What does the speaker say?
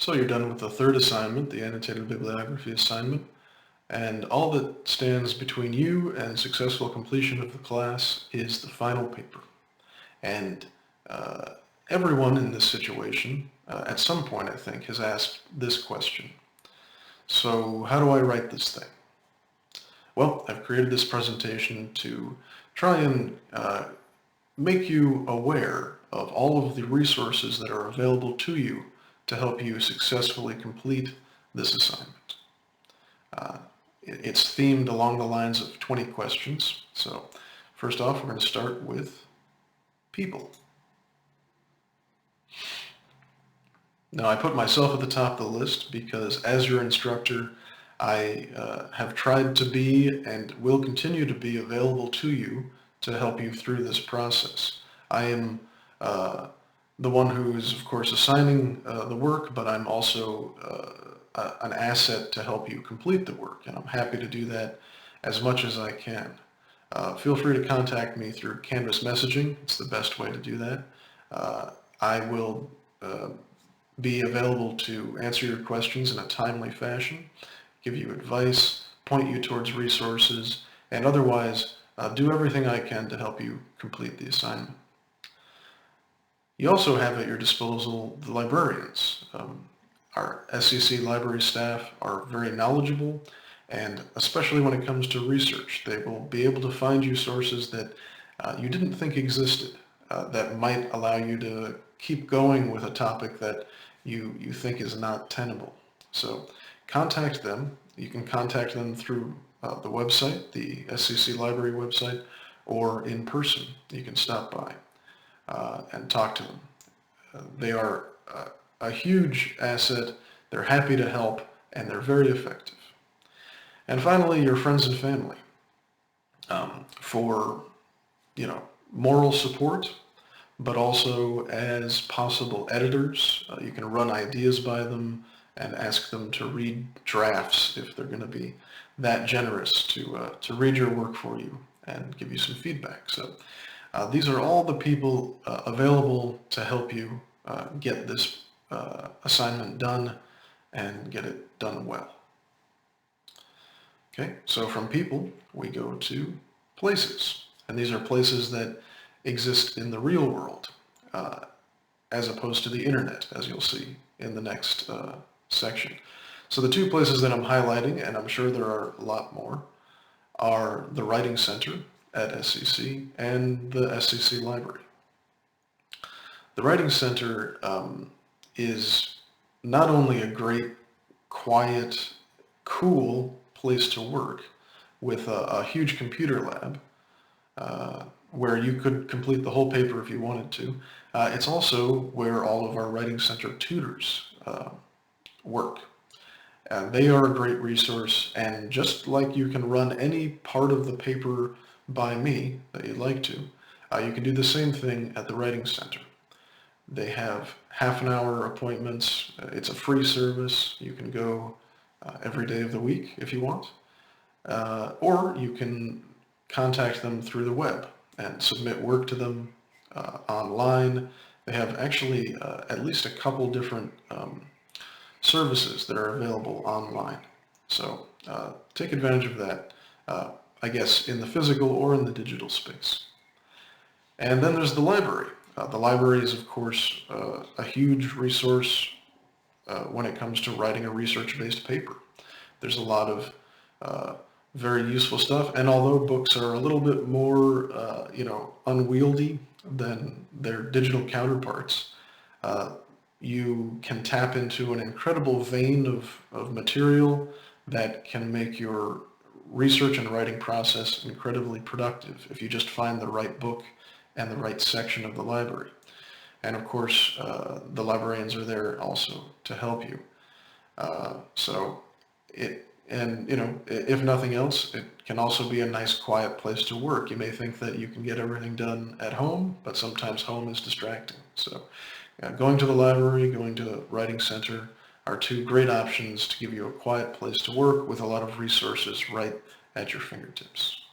So you're done with the third assignment, the annotated bibliography assignment, and all that stands between you and successful completion of the class is the final paper. And everyone in this situation, at some point I think, has asked this question. So how do I write this thing? Well, I've created this presentation to try and make you aware of all of the resources that are available to you to help you successfully complete this assignment. It's themed along the lines of 20 questions. So first off, we're going to start with people. Now, I put myself at the top of the list because as your instructor, I have tried to be and will continue to be available to you to help you through this process. I am the one who is, of course, assigning the work, but I'm also an asset to help you complete the work, and I'm happy to do that as much as I can. Feel free to contact me through Canvas messaging. It's the best way to do that. I will be available to answer your questions in a timely fashion, give you advice, point you towards resources, and otherwise do everything I can to help you complete the assignment. You also have at your disposal the librarians. Our SCC library staff are very knowledgeable, and especially when it comes to research, they will be able to find you sources that you didn't think existed, that might allow you to keep going with a topic that you think is not tenable. So contact them. You can contact them through the website, the SCC library website, or in person. You can stop by and talk to them. They are a huge asset. They're happy to help, and they're very effective. And finally, your friends and family. For, moral support, but also as possible editors. You can run ideas by them and ask them to read drafts if they're going to be that generous to read your work for you and give you some feedback. So these are all the people available to help you get this assignment done and get it done well. Okay, so from people, we go to places. And these are places that exist in the real world, as opposed to the internet, as you'll see in the next section. So the two places that I'm highlighting, and I'm sure there are a lot more, are the Writing Center at SCC and the SCC Library. The Writing Center is not only a great, quiet, cool place to work with a huge computer lab, where you could complete the whole paper if you wanted to. It's also where all of our Writing Center tutors work. They are a great resource, and just like you can run any part of the paper by me that you'd like to, you can do the same thing at the Writing Center. They have half-an-hour appointments. It's a free service. You can go every day of the week if you want, or you can contact them through the web and submit work to them online. They have actually at least a couple different services that are available online. So take advantage of that, I guess, in the physical or in the digital space. And then there's the library. The library is, of course, a huge resource when it comes to writing a research-based paper. There's a lot of very useful stuff, and although books are a little bit more, unwieldy than their digital counterparts, you can tap into an incredible vein of material that can make your research and writing process incredibly productive if you just find the right book and the right section of the library. And of course, the librarians are there also to help you. If nothing else, it can also be a nice quiet place to work. You may think that you can get everything done at home, but sometimes home is distracting. So going to the library, going to the Writing Center are two great options to give you a quiet place to work with a lot of resources right at your fingertips.